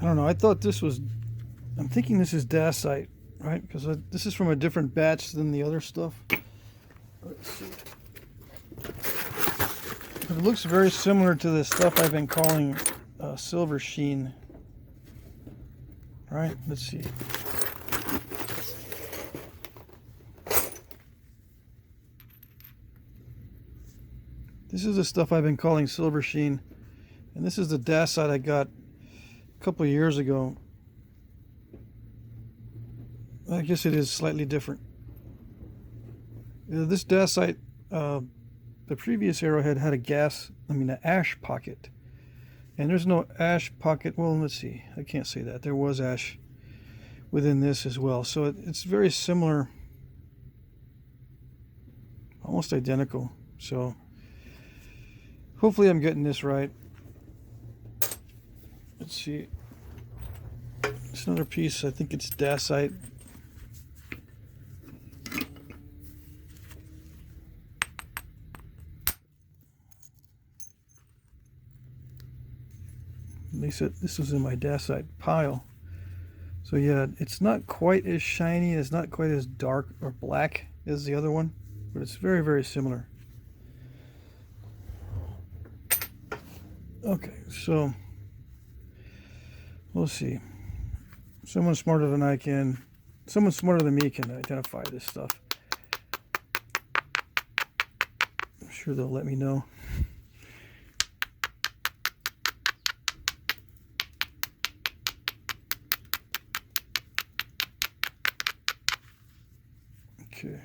don't know. I thought this was, I'm thinking this is Dacite, right? Because this is from a different batch than the other stuff. Let's see. It looks very similar to the stuff I've been calling silver sheen. Right? Let's see. This is the stuff I've been calling silver sheen, and this is the Dacite I got a couple of years ago. I guess it is slightly different. This Dacite, the previous arrowhead had an ash pocket, and there's no ash pocket. Well, let's see. I can't say that. There was ash within this as well, so it's very similar, almost identical. So hopefully I'm getting this right. Let's see. It's another piece. I think it's Dacite. At least this was in my Dacite pile. So yeah, it's not quite as shiny. It's not quite as dark or black as the other one, but it's very, very similar. Okay, so we'll see. Someone smarter than me can identify this stuff. I'm sure they'll let me know. Okay.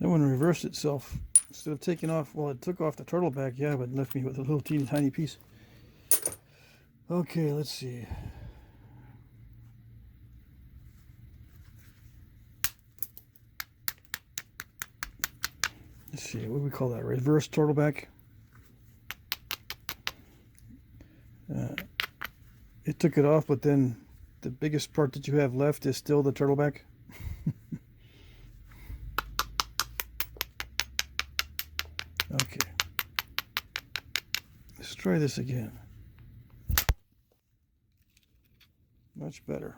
That one reversed itself. Instead of taking off, well, it took off the turtle back, yeah, but left me with a little teeny tiny piece. Okay, let's see. Let's see, what do we call that? Reverse turtleback. It took it off, but then the biggest part that you have left is still the turtleback. Okay. Let's try this again. Much better.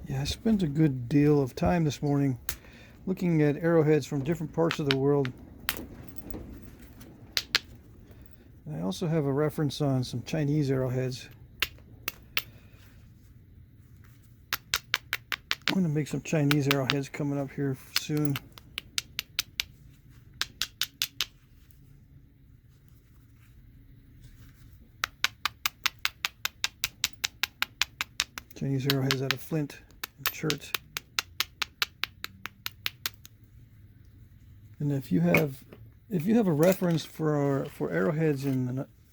Yeah, I spent a good deal of time this morning looking at arrowheads from different parts of the world. I also have a reference on some Chinese arrowheads. I'm going to make some Chinese arrowheads coming up here soon. Chinese arrowheads out of Flint and Chert. And if you have a reference for arrowheads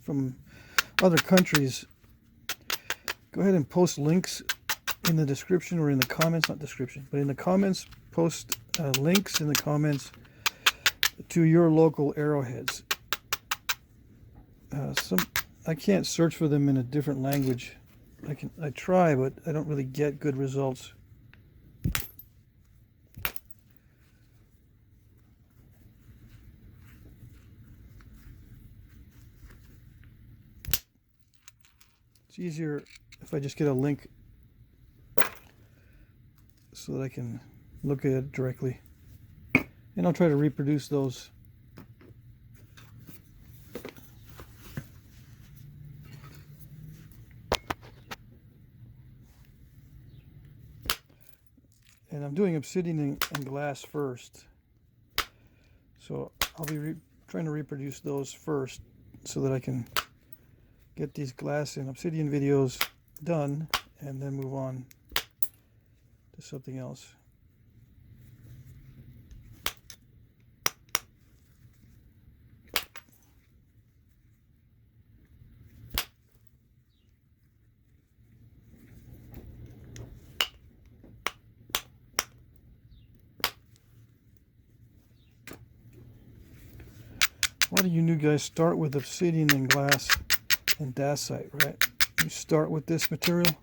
from other countries, go ahead and post links in the description or in the comments, not description, but in the comments, post links in the comments to your local arrowheads. I can't search for them in a different language. I try, but I don't really get good results. It's easier if I just get a link so that I can look at it directly. And I'll try to reproduce those. And I'm doing obsidian and glass first. So I'll be trying to reproduce those first so that I can get these glass and obsidian videos done and then move on to something else. Why do you new guys start with obsidian and glass and dacite, right? You start with this material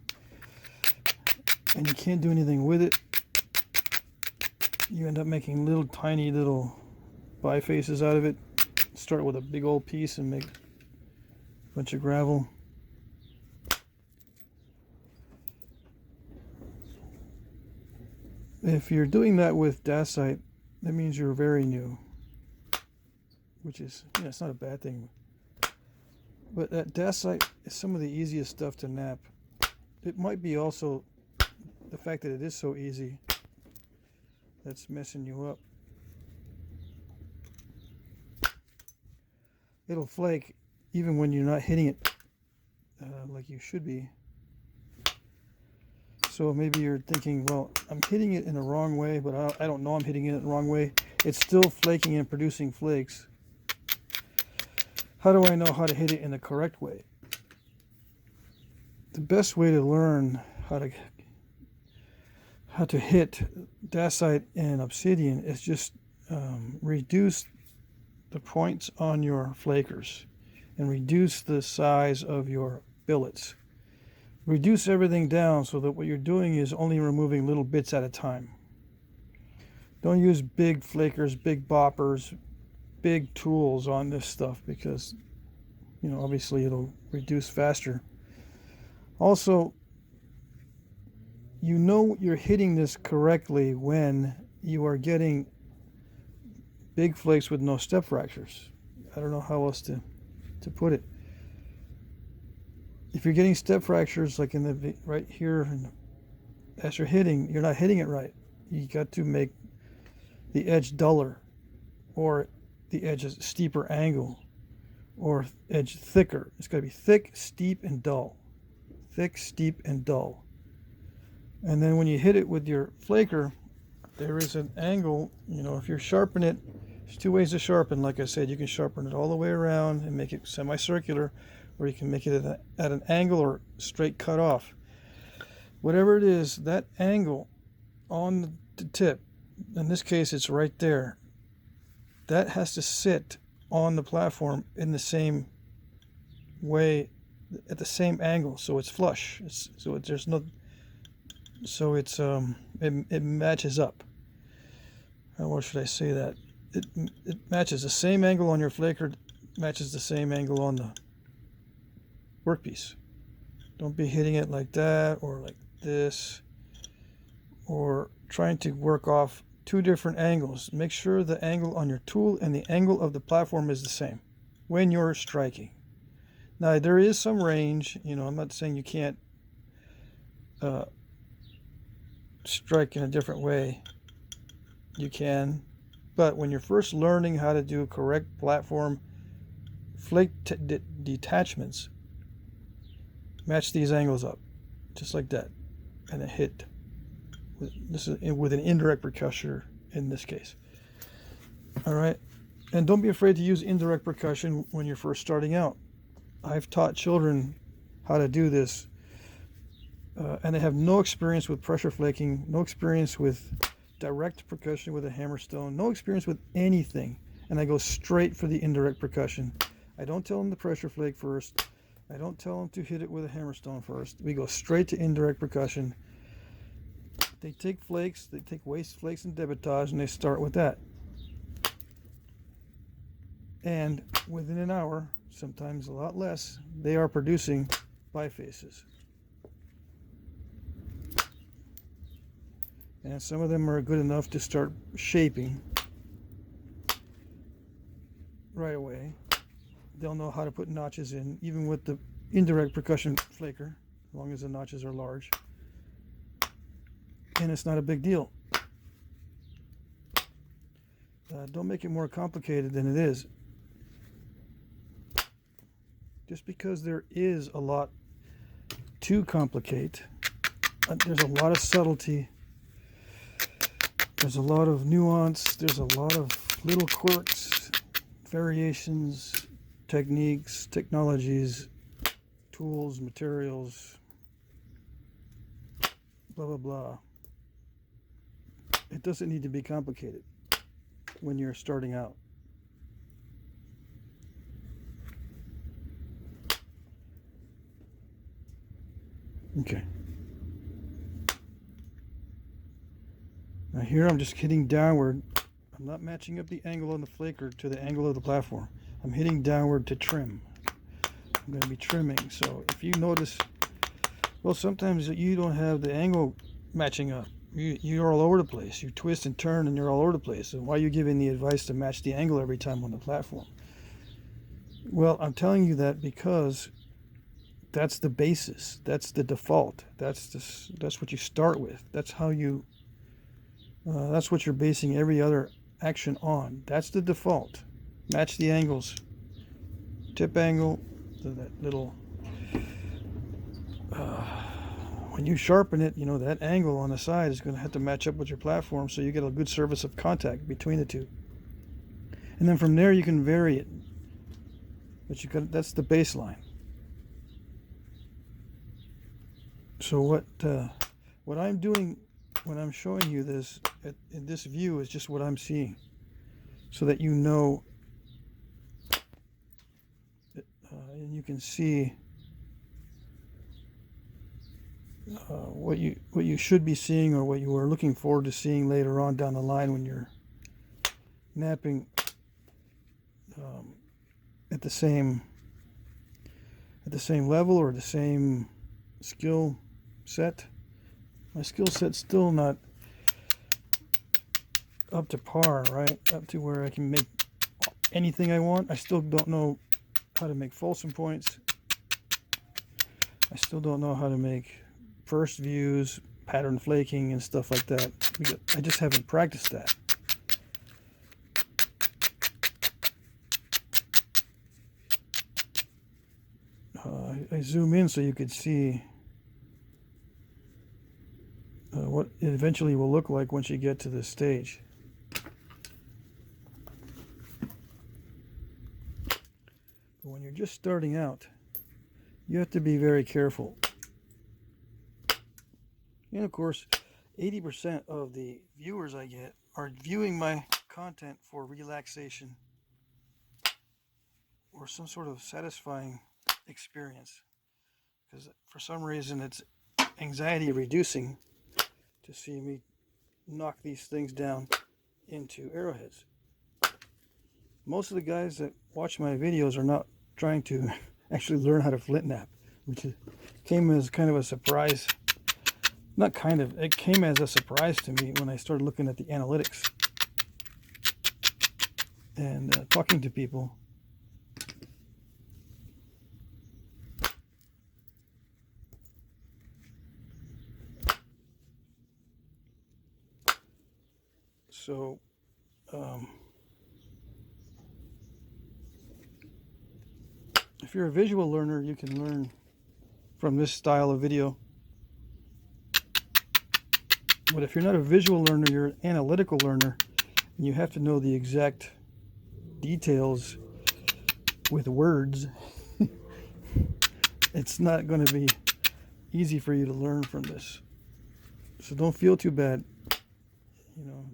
and you can't do anything with it. You end up making little tiny little bifaces out of it. Start with a big old piece and make a bunch of gravel. If you're doing that with dacite, that means you're very new. Which is, it's not a bad thing. But that dacite is some of the easiest stuff to knap. It might be also the fact that it is so easy that's messing you up. It'll flake even when you're not hitting it like you should be. So maybe you're thinking, well, I'm hitting it in the wrong way, but I don't know I'm hitting it in the wrong way. It's still flaking and producing flakes. How do I know how to hit it in the correct way? The best way to learn how to hit dacite and obsidian is just reduce the points on your flakers and reduce the size of your billets. Reduce everything down so that what you're doing is only removing little bits at a time. Don't use big flakers, big boppers, big tools on this stuff because obviously it'll reduce faster. Also, you're hitting this correctly when you are getting big flakes with no step fractures. I don't know how else to put it. If you're getting step fractures like in the right here and as you're hitting, you're not hitting it right. You got to make the edge duller, or the edge is steeper angle, or edge thicker. It's got to be thick, steep, and dull. Thick, steep, and dull. And then when you hit it with your flaker, there is an angle. If you're sharpening it, there's two ways to sharpen. Like I said, you can sharpen it all the way around and make it semicircular, or you can make it at an angle or straight cut off. Whatever it is, that angle on the tip, in this case it's right there, that has to sit on the platform in the same way, at the same angle, so it's flush. It matches up. How should I say that? It matches the same angle on your flaker, matches the same angle on the workpiece. Don't be hitting it like that or like this, or trying to work off two different angles. Make sure the angle on your tool and the angle of the platform is the same when you're striking. Now there is some range, I'm not saying you can't strike in a different way. You can, but when you're first learning how to do correct platform flake detachments, match these angles up just like that, and then hit. This is with an indirect percussion in this case. All right, and don't be afraid to use indirect percussion when you're first starting out. I've taught children how to do this, and they have no experience with pressure flaking, no experience with direct percussion with a hammerstone, no experience with anything, and I go straight for the indirect percussion. I don't tell them to pressure flake first. I don't tell them to hit it with a hammerstone first. We go straight to indirect percussion. They take flakes, they take waste flakes and debitage, and they start with that. And within an hour, sometimes a lot less, they are producing bifaces. and some of them are good enough to start shaping right away. They'll know how to put notches in, even with the indirect percussion flaker, as long as the notches are large. And it's not a big deal. Don't make it more complicated than it is. Just because there is a lot to complicate, there's a lot of subtlety, there's a lot of nuance, there's a lot of little quirks, variations, techniques, technologies, tools, materials, blah, blah, blah. It doesn't need to be complicated when you're starting out. Okay. Now here I'm just hitting downward. I'm not matching up the angle on the flaker to the angle of the platform. I'm hitting downward to trim. I'm going to be trimming. So if you notice, well, sometimes you don't have the angle matching up. You're all over the place. You twist and turn and you're all over the place. So why are you giving the advice to match the angle every time on the platform? Well, I'm telling you that because that's the basis. That's the default. That's what you start with. That's how you. That's what you're basing every other action on. That's the default. Match the angles. Tip angle. That little. When you sharpen it, you know that angle on the side is going to have to match up with your platform, so you get a good surface of contact between the two. And then from there you can vary it. But that's the baseline. So what I'm doing when I'm showing you this in this view is just what I'm seeing, so that you know, and you can see what you should be seeing, or what you are looking forward to seeing later on down the line when you're knapping at the same level or the same skill set. My skill set's still not up to par, right? Up to where I can make anything I want. I still don't know how to make fulsome points. I still don't know how to make first views, pattern flaking, and stuff like that. I just haven't practiced that. I zoom in so you could see what it eventually will look like once you get to this stage. But when you're just starting out, you have to be very careful. And of course, 80% of the viewers I get are viewing my content for relaxation or some sort of satisfying experience, because for some reason it's anxiety reducing to see me knock these things down into arrowheads. Most of the guys that watch my videos are not trying to actually learn how to flint knap, which came as kind of a surprise. Not kind of, it came as a surprise to me when I started looking at the analytics and talking to people. So, if you're a visual learner, you can learn from this style of video. But if you're not a visual learner, you're an analytical learner, and you have to know the exact details with words. It's not going to be easy for you to learn from this. So don't feel too bad, you know.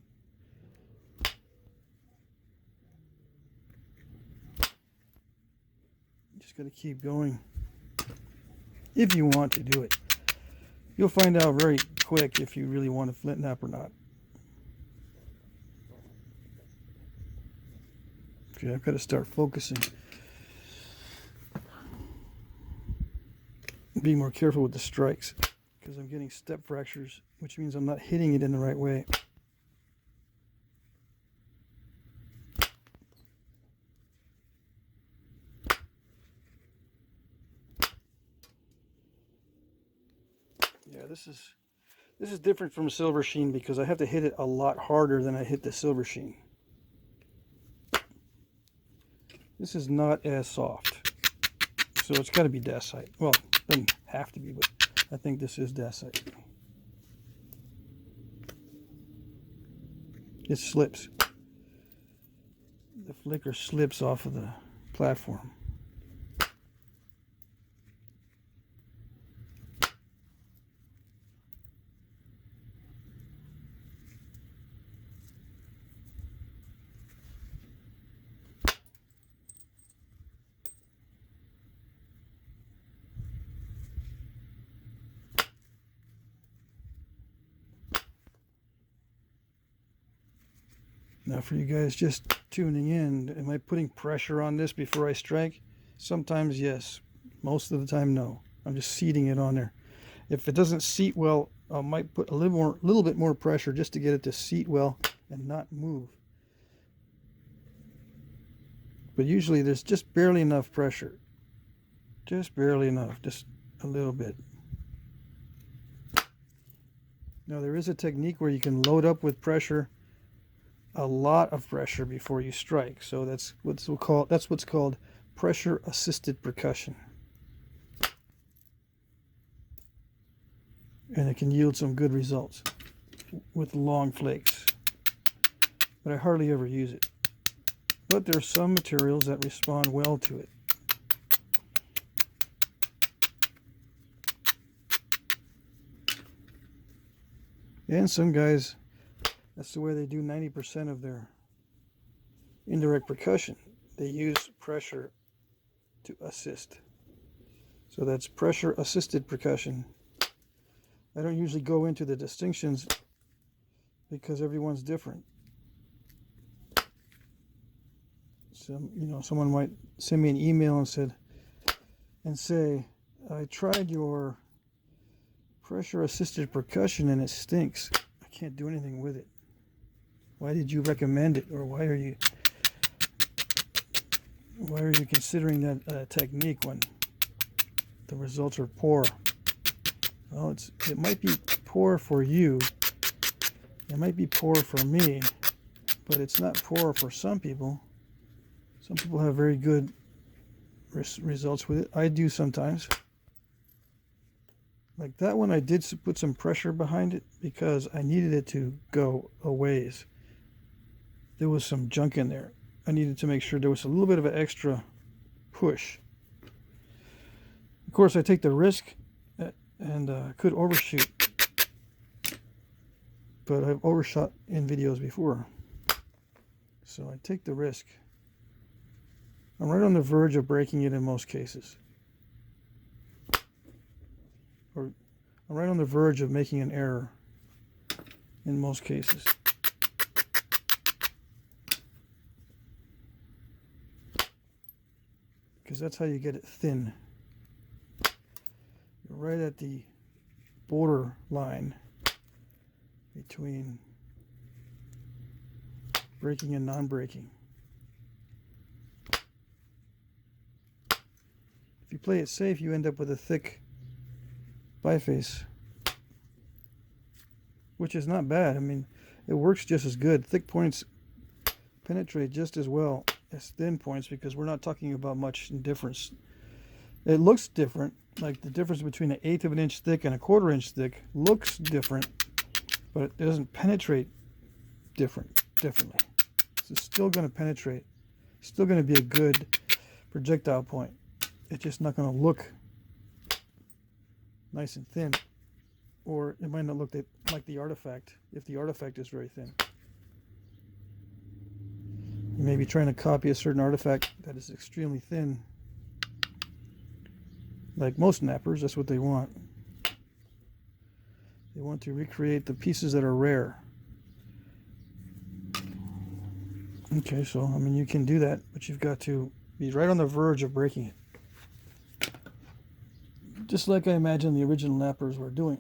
Just got to keep going if you want to do it. You'll find out very quick if you really want to flint knap or not. Okay, I've got to start focusing. Be more careful with the strikes, because I'm getting step fractures which means I'm not hitting it in the right way. Yeah, this is different from silver sheen because I have to hit it a lot harder than I hit the silver sheen. This is not as soft, so it's got to be Dacite. Well, it doesn't have to be, but I think this is Dacite. It slips. The flicker slips off of the platform. Now for you guys just tuning in, am I putting pressure on this before I strike? Sometimes yes, most of the time no. I'm just seating it on there. If it doesn't seat well, I might put a little bit more pressure just to get it to seat well and not move. But usually there's just barely enough pressure. Just barely enough, just a little bit. Now there is a technique where you can load up with pressure, a lot of pressure before you strike. So that's what's called pressure assisted percussion. And it can yield some good results with long flakes. But I hardly ever use it. But there are some materials that respond well to it. And some guys, that's the way they do 90% of their indirect percussion. They use pressure to assist. So that's pressure assisted percussion. I don't usually go into the distinctions because everyone's different. Someone might send me an email and say, I tried your pressure assisted percussion and it stinks. I can't do anything with it. Why did you recommend it, or why are you considering that technique when the results are poor? Well, it might be poor for you. It might be poor for me, but it's not poor for some people. Some people have very good results with it. I do sometimes. Like that one, I did put some pressure behind it because I needed it to go a ways. There was some junk in there. I needed to make sure there was a little bit of an extra push. Of course, I take the risk and could overshoot, but I've overshot in videos before, so I take the risk. I'm right on the verge of breaking it in most cases, or I'm right on the verge of making an error in most cases. Because that's how you get it thin. You're right at the border line between breaking and non-breaking. If you play it safe, you end up with a thick biface, which is not bad. I mean, it works just as good. Thick points penetrate just as well as thin points because we're not talking about much difference. It looks different, like the difference between an 1/8 of an inch thick and a 1/4 inch thick looks different, but it doesn't penetrate differently. It's still going to penetrate, still going to be a good projectile point. It's just not going to look nice and thin, or it might not look like the artifact if the artifact is very thin. You may be trying to copy a certain artifact that is extremely thin. Like most knappers, that's what they want. They want to recreate the pieces that are rare. Okay, so I mean you can do that, but you've got to be right on the verge of breaking it. Just like I imagine the original knappers were doing.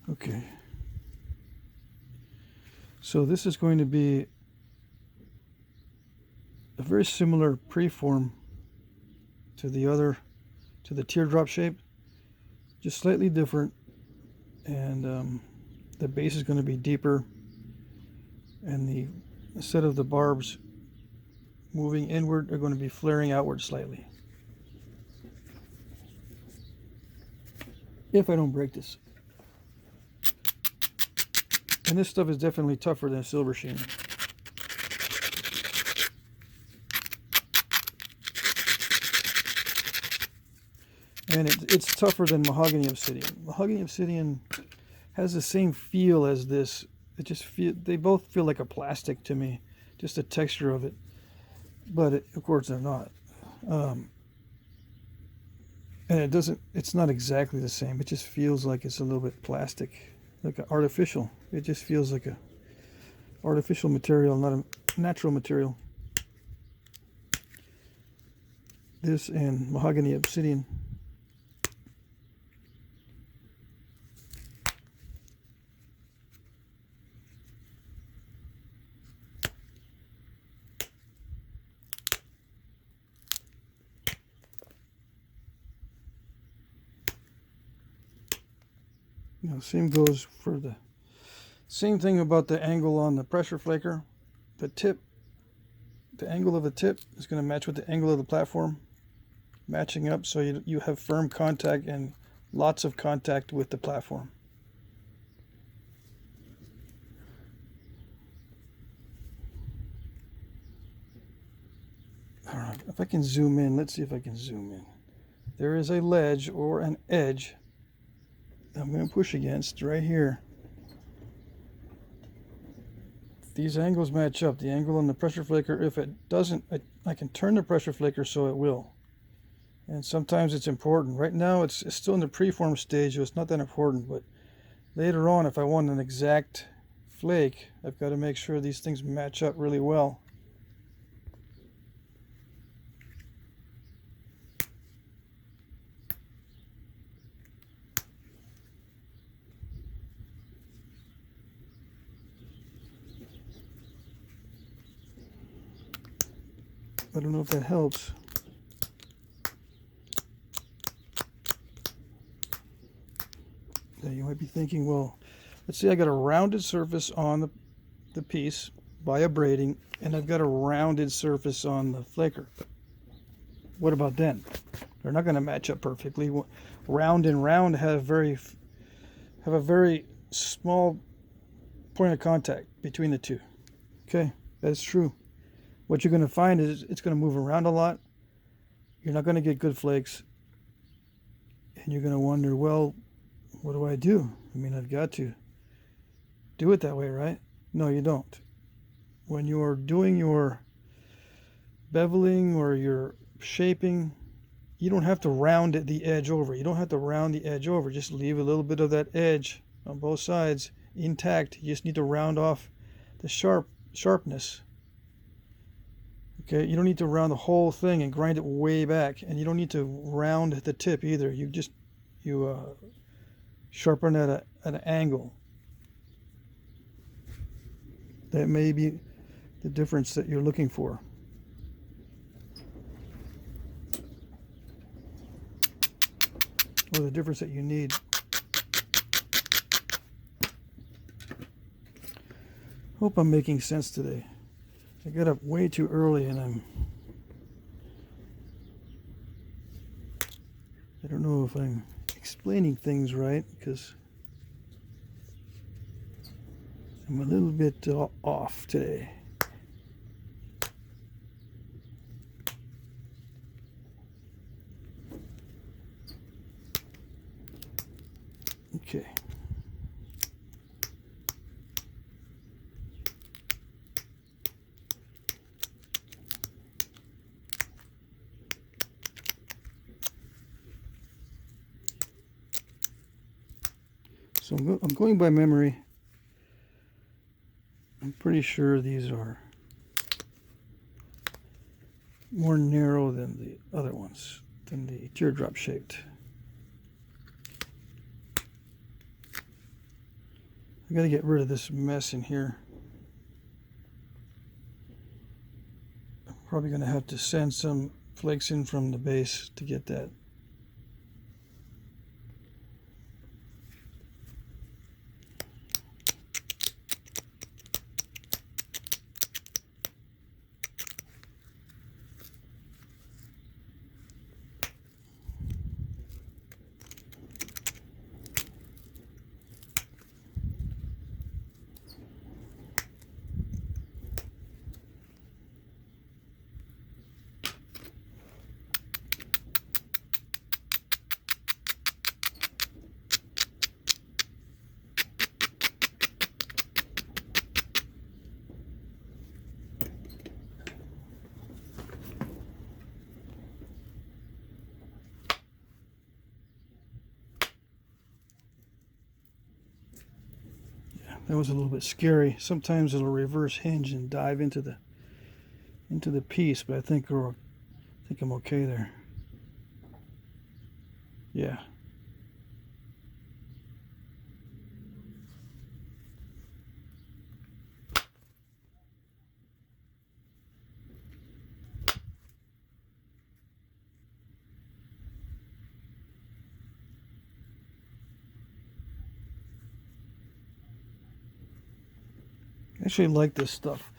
Okay. So this is going to be a very similar preform to the teardrop shape, just slightly different, and the base is going to be deeper, and instead of the barbs moving inward, they're going to be flaring outward slightly. If I don't break this. And this stuff is definitely tougher than silver sheen. And it's tougher than mahogany obsidian. Mahogany obsidian has the same feel as this. They both feel like a plastic to me, just the texture of it. But of course they're not. And it's not exactly the same. It just feels like it's a little bit plastic, like artificial. It just feels like a artificial material, not a natural material. This and mahogany obsidian. Now, same goes for the same thing about the angle on the pressure flaker. The angle of the tip is going to match with the angle of the platform, matching up so you have firm contact and lots of contact with the platform. All right, if I can zoom in, let's see if I can zoom in. There is a ledge or an edge I'm going to push against right here. These angles match up. The angle on the pressure flaker, if it doesn't, I can turn the pressure flaker so it will. And sometimes it's important. Right now it's still in the preform stage, so it's not that important, but later on, if I want an exact flake, I've got to make sure these things match up really well. I don't know if that helps. Now you might be thinking, well, let's see, I got a rounded surface on the piece by a braiding, and I've got a rounded surface on the flaker. What about then? They're not going to match up perfectly. Round and round have a very small point of contact between the two. Okay, that's true. What you're going to find is it's going to move around a lot. You're not going to get good flakes. And you're going to wonder, well, what do I do? I mean, I've got to do it that way, right? No, you don't. When you're doing your beveling or your shaping, you don't have to round the edge over. You don't have to round the edge over. Just leave a little bit of that edge on both sides intact. You just need to round off the sharpness. Okay, you don't need to round the whole thing and grind it way back, and you don't need to round the tip either. You sharpen at an angle. That may be the difference that you're looking for. Or the difference that you need. Hope I'm making sense today. I got up way too early and I don't know if I'm explaining things right because I'm a little bit off today. Okay. So I'm going by memory. I'm pretty sure these are more narrow than the other ones, than the teardrop shaped. We got to get rid of this mess in here. I'm probably going to have to send some flakes in from the base to get that. That was a little bit scary. Sometimes it'll reverse hinge and dive into the piece, but I think I'm okay there. Yeah. I actually like this stuff.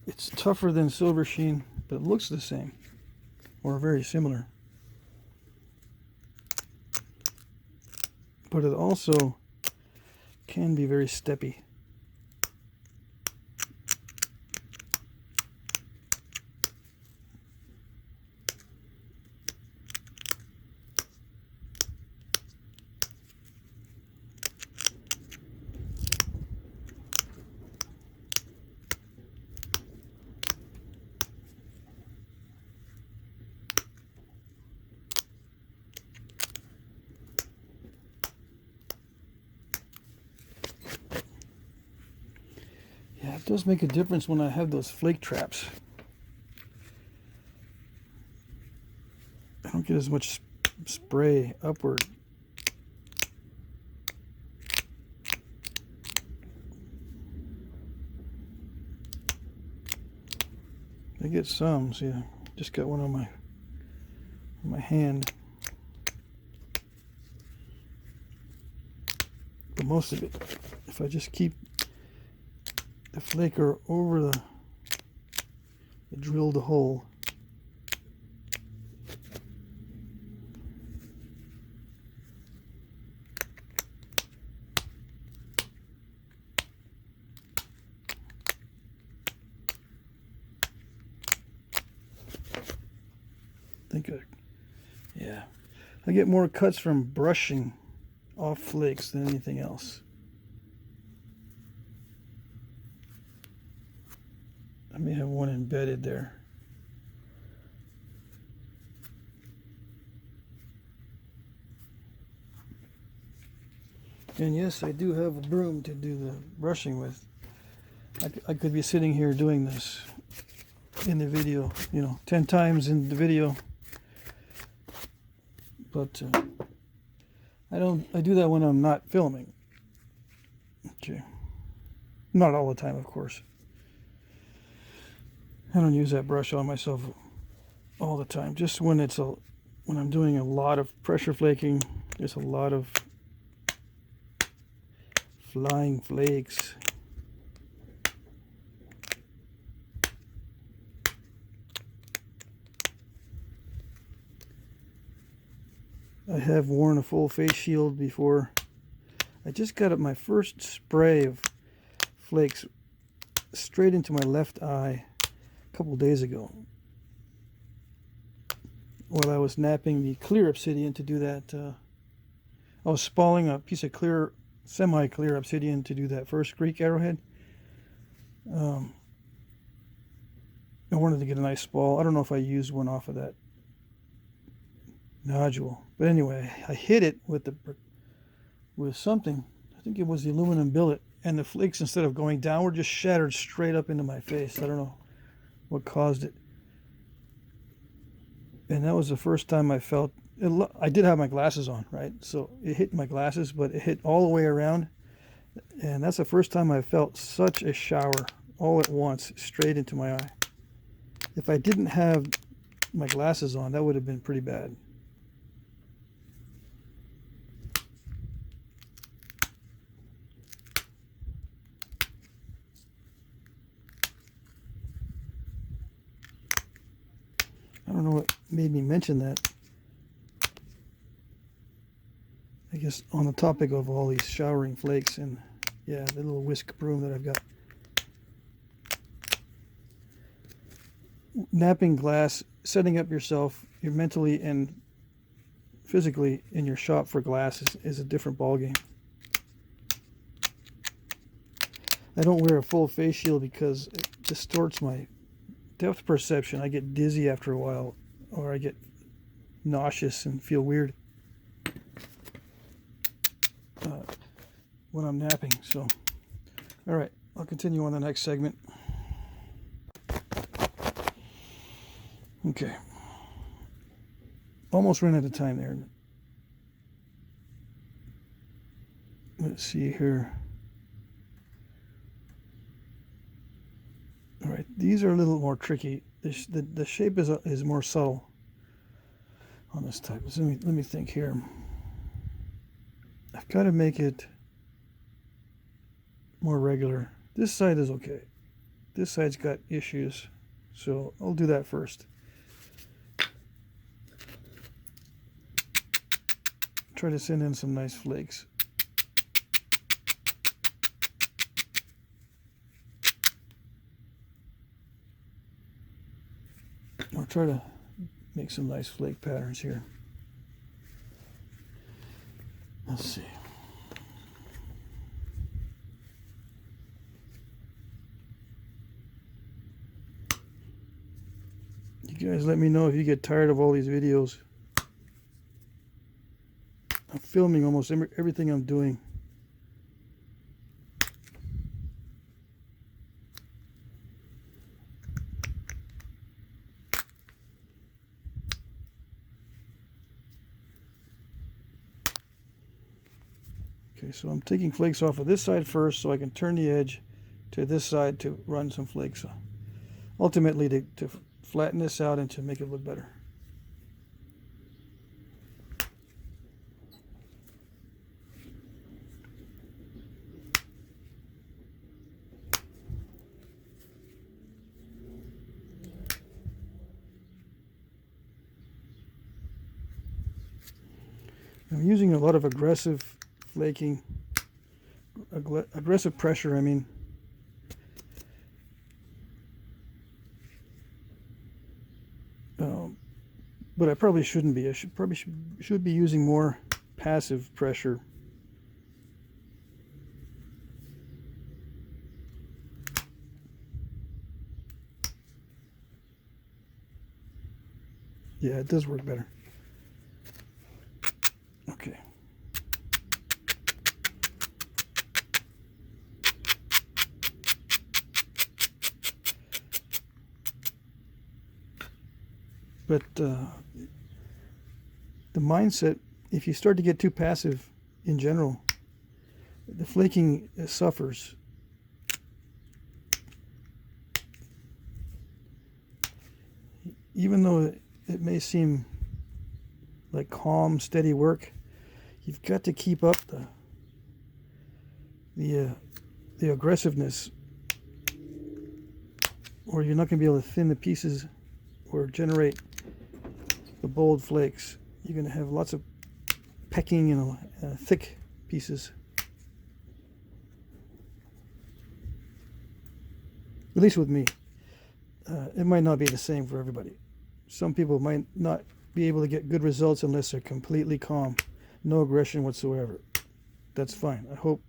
It's tougher than silver sheen, but it looks the same or very similar. But it also can be very steppy. Yeah, it does make a difference when I have those flake traps. I don't get as much spray upward. I get some, see, I just got one on my hand. But most of it, if I just keep the flaker over the drilled hole, yeah, I get more cuts from brushing off flakes than anything else. I may have one embedded there. And yes, I do have a broom to do the brushing with. I could be sitting here doing this in the video, 10 times in the video. But I do that when I'm not filming. Okay. Not all the time, of course. I don't use that brush on myself all the time. Just when I'm doing a lot of pressure flaking, there's a lot of flying flakes. I have worn a full face shield before. I just got my first spray of flakes straight into my left eye a couple days ago while I was knapping the clear obsidian to do that. I was spalling a piece of clear, semi-clear obsidian to do that first Greek arrowhead. I wanted to get a nice spall. I don't know if I used one off of that nodule, but anyway, I hit it with something. I think it was the aluminum billet, and the flakes, instead of going downward, just shattered straight up into my face. I don't know what caused it. And that was the first time I felt it. I did have my glasses on, right? So it hit my glasses, but it hit all the way around. And that's the first time I felt such a shower all at once straight into my eye. If I didn't have my glasses on, that would have been pretty bad. I don't know what made me mention that. I guess on the topic of all these showering flakes and, yeah, the little whisk broom that I've got. Knapping glass, setting up yourself, you're mentally and physically in your shop for glass is a different ballgame. I don't wear a full face shield because it distorts my depth perception. I get dizzy after a while, or I get nauseous and feel weird when I'm napping. So, all right, I'll continue on the next segment. Okay, almost ran out of time there. Let's see here. All right, these are a little more tricky. The shape is more subtle on this type. So let me think here. I've got to make it more regular. This side is okay. This side's got issues, so I'll do that first. Try to send in some nice flakes. I'll try to make some nice flake patterns here. Let's see. You guys let me know if you get tired of all these videos. I'm filming almost everything I'm doing. Okay, so I'm taking flakes off of this side first so I can turn the edge to this side to run some flakes. Ultimately to flatten this out and to make it look better. I'm using a lot of aggressive flaking, aggressive pressure, I mean. But I probably shouldn't be. I should be using more passive pressure. Yeah, it does work better. Okay. But the mindset, if you start to get too passive in general, the flaking suffers. Even though it may seem like calm, steady work, you've got to keep up the aggressiveness, or you're not going to be able to thin the pieces or generate the bold flakes. You're going to have lots of pecking and thick pieces. At least with me. It might not be the same for everybody. Some people might not be able to get good results unless they're completely calm, no aggression whatsoever. That's fine. I hope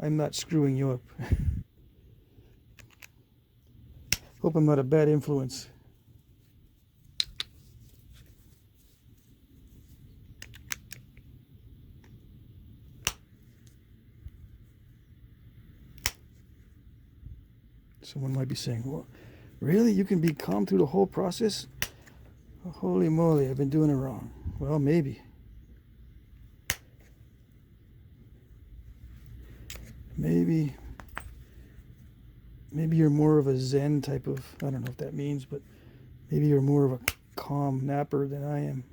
I'm not screwing you up. Hope I'm not a bad influence. Someone might be saying, well, really? You can be calm through the whole process? Oh, holy moly, I've been doing it wrong. Well, maybe. Maybe you're more of a Zen type of, I don't know what that means, but maybe you're more of a calm napper than I am.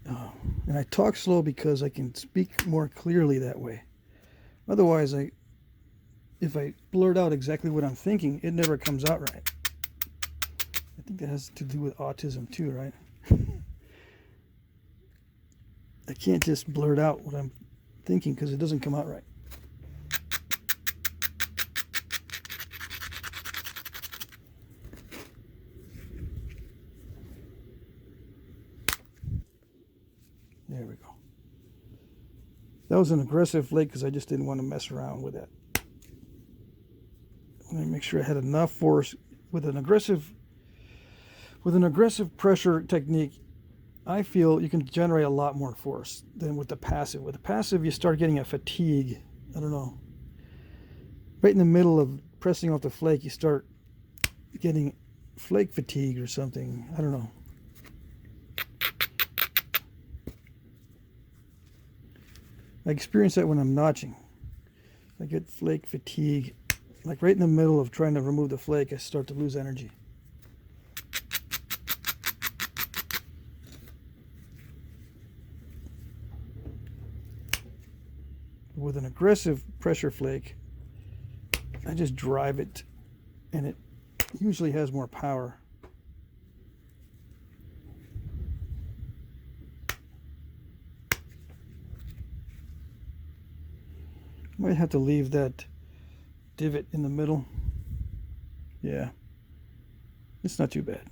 Oh, and I talk slow because I can speak more clearly that way. Otherwise, if I blurt out exactly what I'm thinking, it never comes out right. I think that has to do with autism too, right? I can't just blurt out what I'm thinking because it doesn't come out right. There we go. That was an aggressive flake because I just didn't want to mess around with that. I want to make sure I had enough force with an aggressive pressure technique. I feel you can generate a lot more force than with the passive. With the passive, you start getting a fatigue. I don't know. Right in the middle of pressing off the flake, you start getting flake fatigue or something. I don't know. I experience that when I'm notching. I get flake fatigue. Like right in the middle of trying to remove the flake, I start to lose energy. With an aggressive pressure flake, I just drive it, and it usually has more power. Might have to leave that divot in the middle. Yeah, it's not too bad.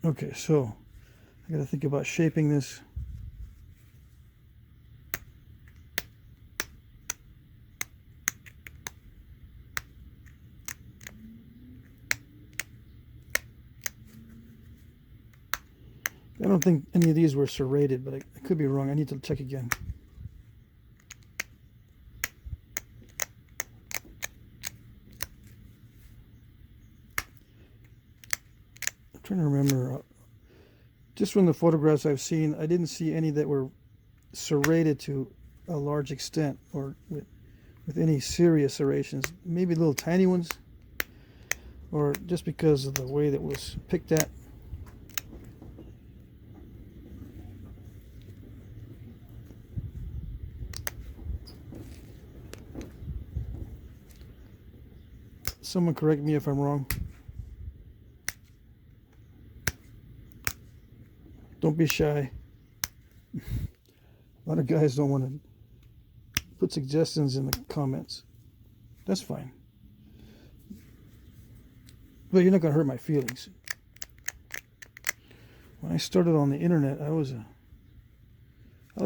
Okay, so I got to think about shaping this. I don't think any of these were serrated, but I could be wrong. I need to check again. I'm trying to remember. Just from the photographs I've seen, I didn't see any that were serrated to a large extent or with any serious serrations. Maybe little tiny ones, or just because of the way that was picked at. Someone correct me if I'm wrong. Don't be shy. A lot of guys don't want to put suggestions in the comments. That's fine. But you're not going to hurt my feelings. When I started on the internet, I was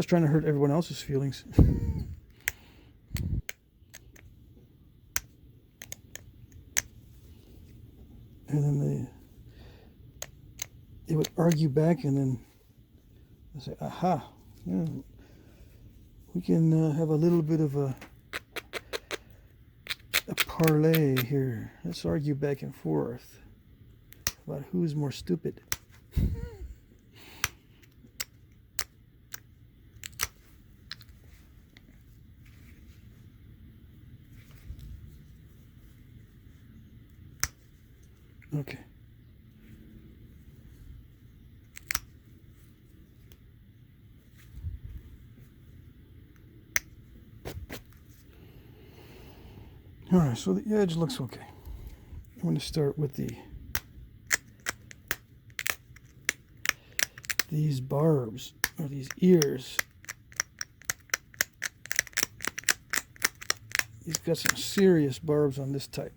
trying to hurt everyone else's feelings. And then they would argue back, and then I say, aha, yeah, we can have a little bit of a parlay here. Let's argue back and forth about who's more stupid. Okay. All right, so the edge looks okay. I'm going to start with these barbs, or these ears. He's got some serious barbs on this type.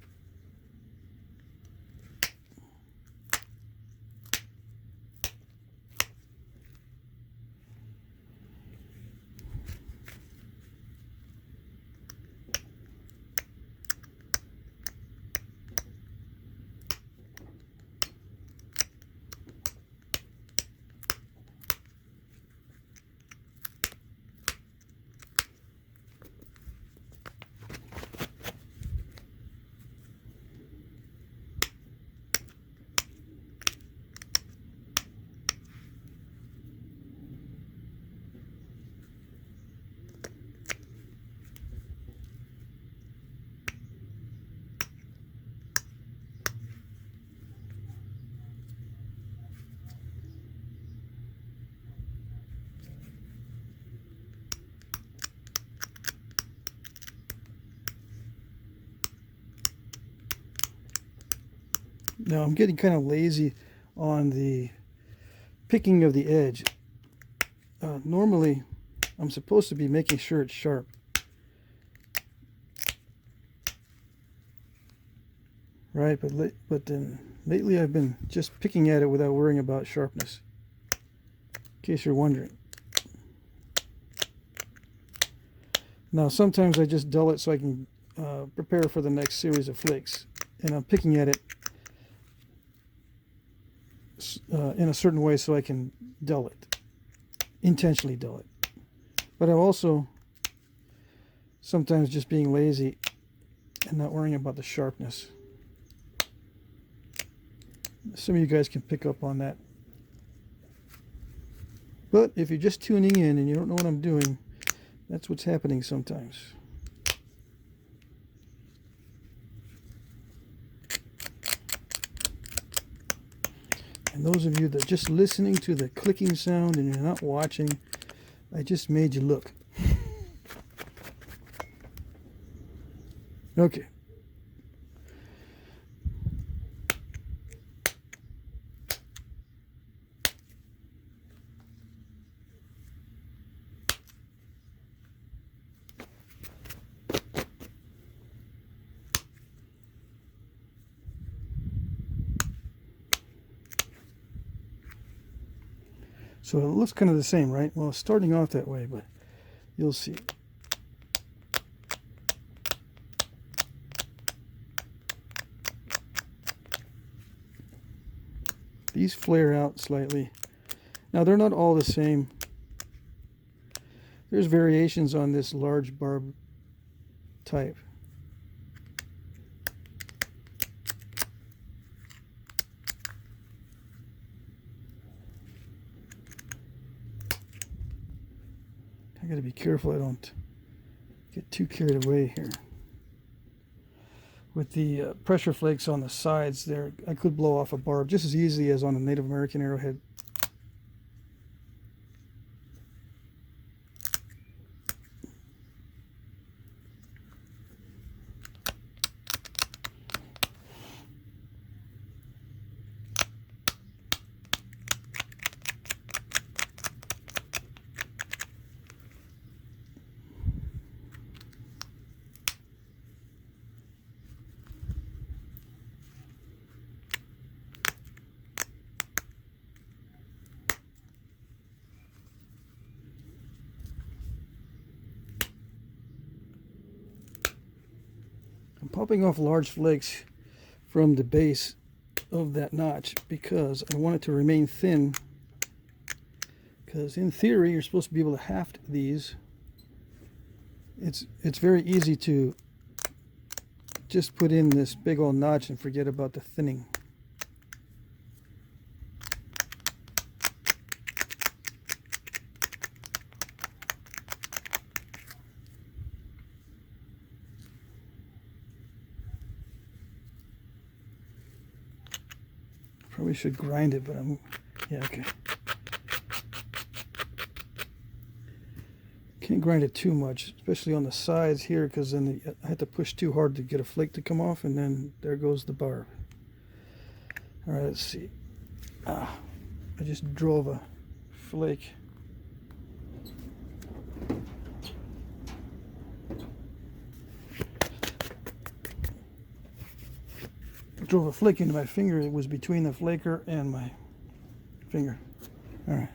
Now I'm getting kind of lazy on the picking of the edge. Normally I'm supposed to be making sure it's sharp. Right, but then lately I've been just picking at it without worrying about sharpness. In case you're wondering. Now sometimes I just dull it so I can prepare for the next series of flakes. And I'm picking at it in a certain way so I can dull it. Intentionally dull it. But I'm also sometimes just being lazy and not worrying about the sharpness. Some of you guys can pick up on that. But if you're just tuning in and you don't know what I'm doing, that's what's happening sometimes. And those of you that are just listening to the clicking sound and you're not watching, I just made you look. Okay. So it looks kind of the same, right? Well, it's starting off that way, but you'll see. These flare out slightly. Now, they're not all the same. There's variations on this large barb type. I got to be careful I don't get too carried away here. With the pressure flakes on the sides there, I could blow off a barb just as easily as on a Native American arrowhead. I'm popping off large flakes from the base of that notch because I want it to remain thin, because in theory you're supposed to be able to haft these. It's very easy to just put in this big old notch and forget about the thinning. Probably should grind it, but yeah, okay. Can't grind it too much, especially on the sides here, because then I had to push too hard to get a flake to come off, and then there goes the barb. All right, let's see. I just drove a flake. Drove a flake into my finger. It was between the flaker and my finger. All right.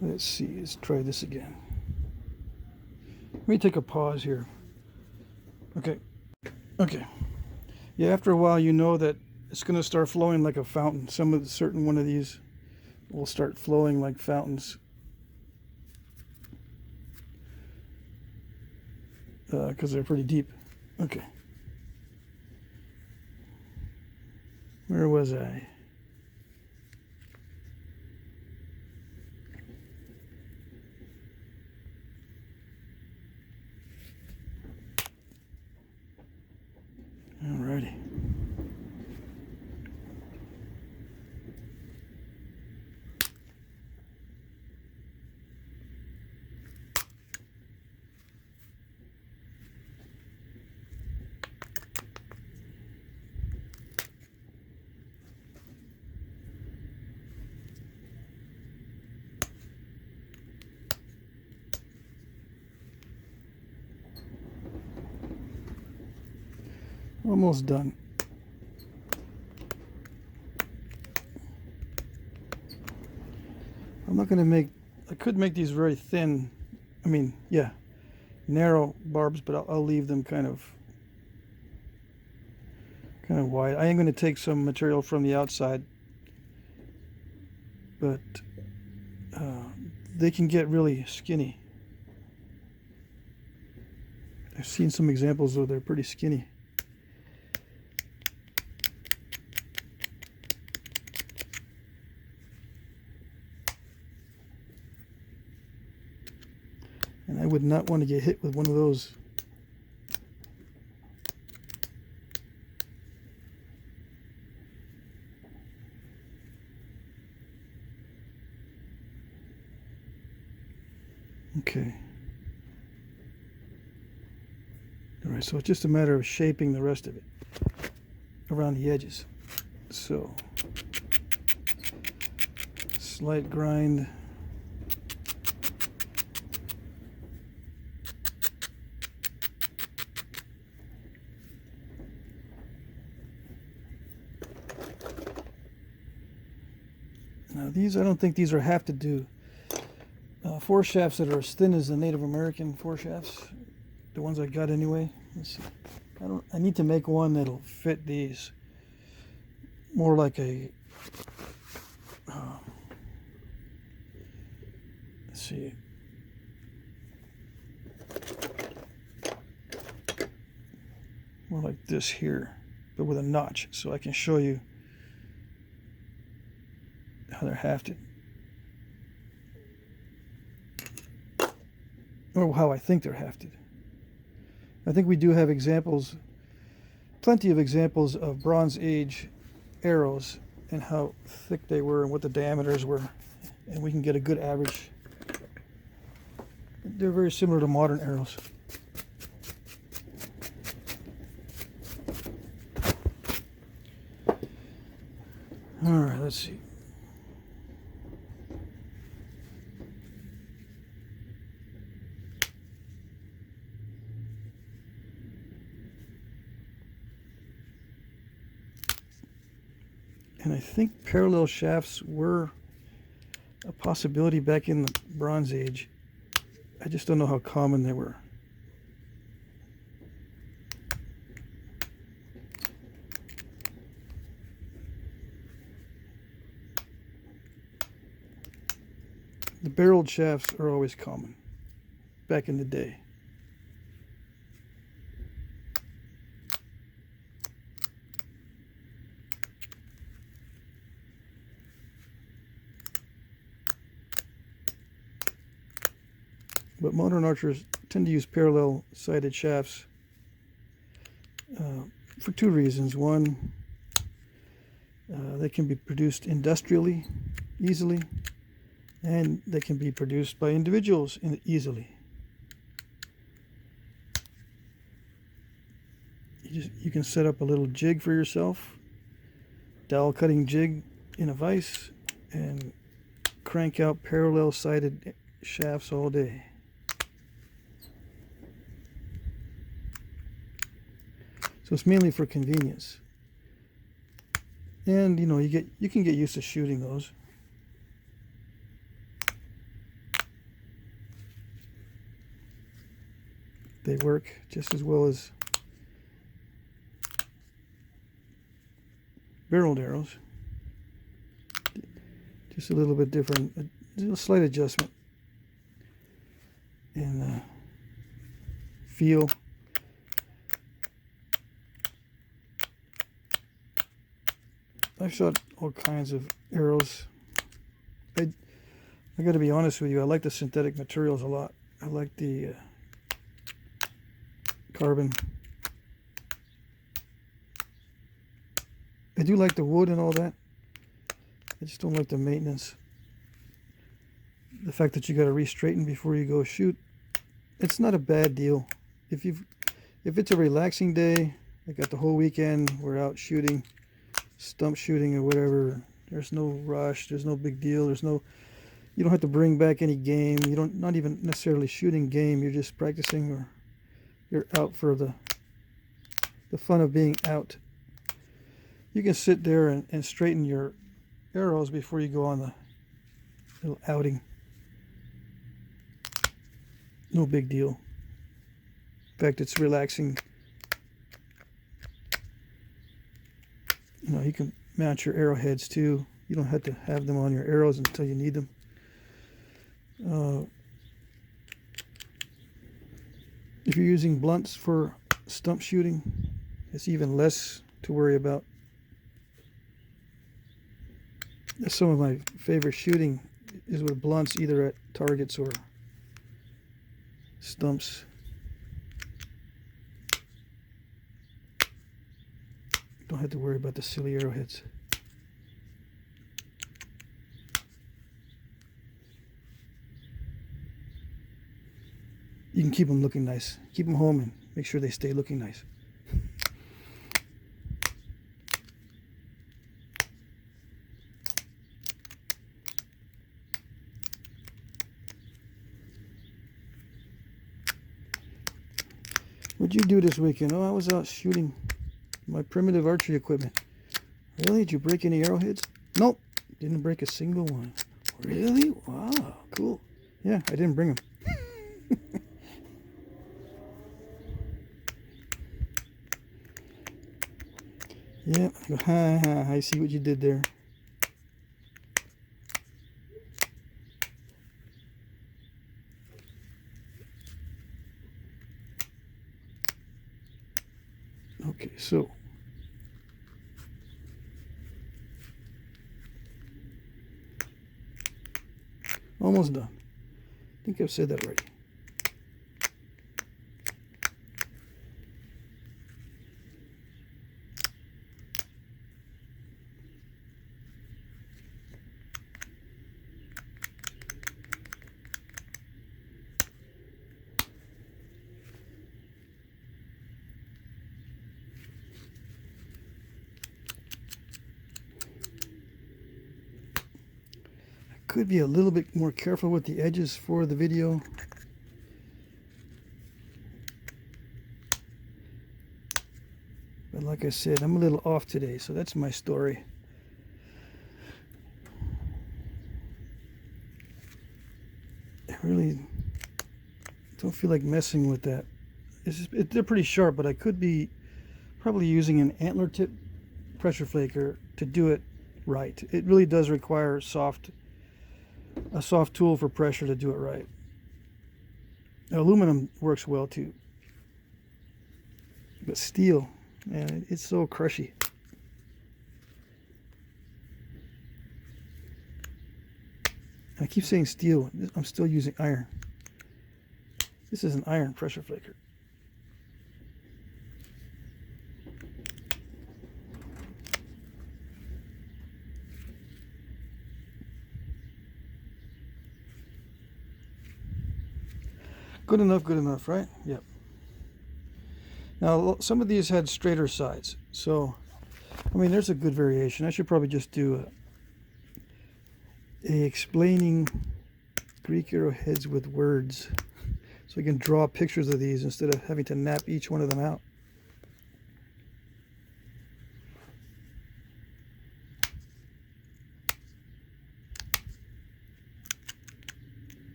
Let's see. Let's try this again. Let me take a pause here. Okay. Okay. Yeah, after a while, you know that it's going to start flowing like a fountain. Certain one of these will start flowing like fountains. Because they're pretty deep. Okay. Where was I? Alrighty. Almost done. I'm not going to make, I could make these very thin, yeah, narrow barbs, but I'll leave them kind of wide. I am going to take some material from the outside, but they can get really skinny. I've seen some examples where they're pretty skinny. And I would not want to get hit with one of those. Okay. All right, so it's just a matter of shaping the rest of it around the edges. So, slight grind. Now these, I don't think these are have to do. Four shafts that are as thin as the Native American four shafts, the ones I got anyway. Let's see. I need to make one that'll fit these. More like a. Let's see. More like this here, but with a notch, so I can show you how they're hafted. Or how I think they're hafted. I think we do have examples, plenty of examples of Bronze Age arrows and how thick they were and what the diameters were, and we can get a good average. They're very similar to modern arrows. All right, let's see. And I think parallel shafts were a possibility back in the Bronze Age. I just don't know how common they were. The barreled shafts are always common back in the day. But modern archers tend to use parallel sided shafts for two reasons. One, they can be produced industrially easily, and they can be produced by individuals easily. You can set up a little jig for yourself, dowel cutting jig in a vise, and crank out parallel sided shafts all day. So it's mainly for convenience. And you can get used to shooting those. They work just as well as barreled arrows. Just a little bit different, a slight adjustment in feel. I've shot all kinds of arrows. I got to be honest with you, I like the synthetic materials a lot. I like the carbon. I do like the wood and all that. I just don't like the maintenance. The fact that you got to re-straighten before you go shoot. It's not a bad deal. If it's a relaxing day, I got the whole weekend, we're out shooting, stump shooting or whatever. There's no rush. There's no big deal. You don't have to bring back any game. Not even necessarily shooting game. You're just practicing, or you're out for the the fun of being out. You can sit there and straighten your arrows before you go on the little outing. No big deal. In fact, it's relaxing. You know, you can mount your arrowheads too. You don't have to have them on your arrows until you need them. If you're using blunts for stump shooting, it's even less to worry about. Some of my favorite shooting is with blunts, either at targets or stumps. Don't have to worry about the silly arrowheads. You can keep them looking nice. Keep them home and make sure they stay looking nice. What'd you do this weekend? Oh, I was out shooting my primitive archery equipment. Really? Did you break any arrowheads? Nope. Didn't break a single one. Really? Wow. Cool. Yeah, I didn't bring them. Yeah, I go, ha, ha, I see what you did there. Okay, so almost done. I think I've said that right. Could be a little bit more careful with the edges for the video. But like I said, I'm a little off today, so that's my story. I really don't feel like messing with that. They're pretty sharp, but I could be probably using an antler tip pressure flaker to do it right. It really does require a soft tool for pressure to do it right. Aluminum works well too, but steel, man, it's so crushy. I keep saying steel. I'm still using iron. This is an iron pressure flaker. Good enough, right? Yep. Now, some of these had straighter sides, so, I mean, there's a good variation. I should probably just do a explaining Greek arrowheads with words, so I can draw pictures of these instead of having to knap each one of them out.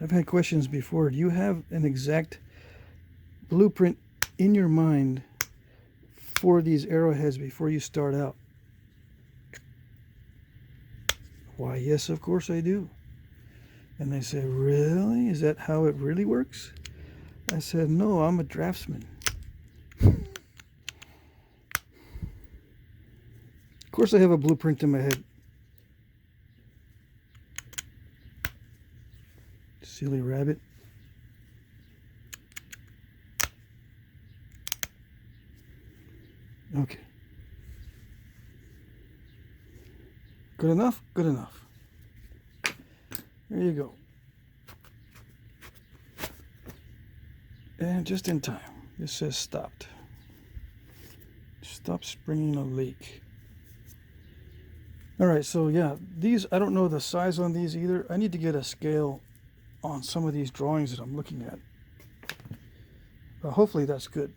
I've had questions before. Do you have an exact blueprint in your mind for these arrowheads before you start out? Why, yes, of course I do. And they say, really? Is that how it really works? I said, no, I'm a draftsman. Of course I have a blueprint in my head. Silly rabbit. Okay. Good enough? Good enough. There you go. And just in time. This says stopped. Stop springing a leak. Alright, so yeah, these, I don't know the size on these either. I need to get a scale on some of these drawings that I'm looking at. hopefully that's good.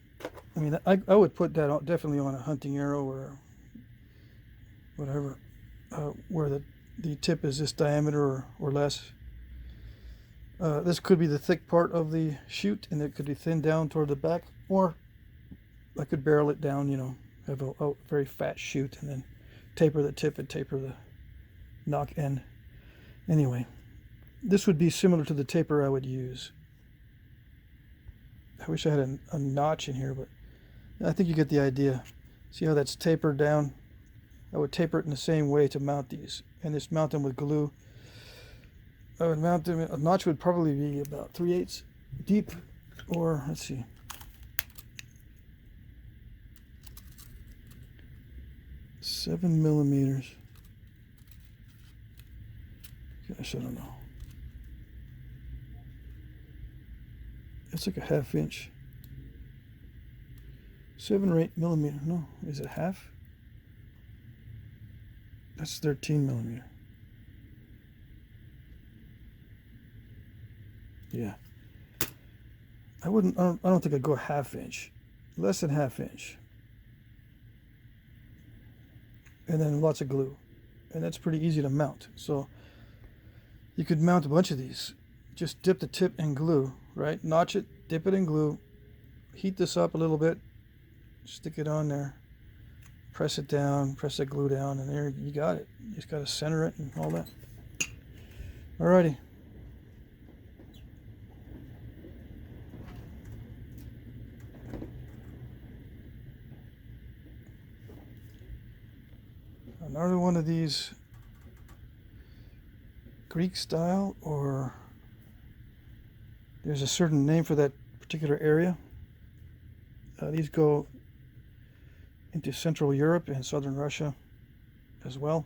I mean, I would put that definitely on a hunting arrow or whatever, where the tip is this diameter or less. This could be the thick part of the shoot, and it could be thinned down toward the back, or I could barrel it down, you know, have a very fat shoot, and then taper the tip and taper the knock end. Anyway, this would be similar to the taper I would use. I wish I had a notch in here, but I think you get the idea. See how that's tapered down? I would taper it in the same way to mount these, and just mount them with glue. I would mount them. A notch would probably be about 3/8 deep, or let's see, seven millimeters. Gosh, I don't know. It's like a ½ inch. 7 or 8 millimeter. No, is it half? That's 13 millimeter. Yeah. I don't think I'd go ½ inch. Less than ½ inch. And then lots of glue. And that's pretty easy to mount. So you could mount a bunch of these. Just dip the tip in glue, right? Notch it, dip it in glue, heat this up a little bit, stick it on there, press it down, press the glue down, and there you got it. You just got to center it and all that. Alrighty. Another one of these Greek style, or there's a certain name for that particular area. These go into Central Europe and Southern Russia as well.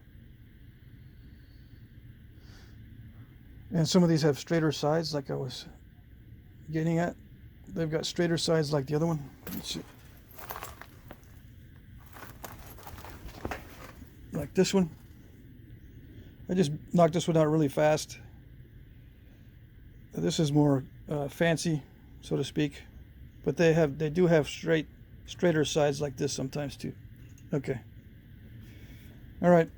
And some of these have straighter sides, like I was getting at. They've got straighter sides like the other one. Let's see. Like this one. I just knocked this one out really fast. This is more fancy, so to speak, but they do have straighter sides like this sometimes too. Okay. All right.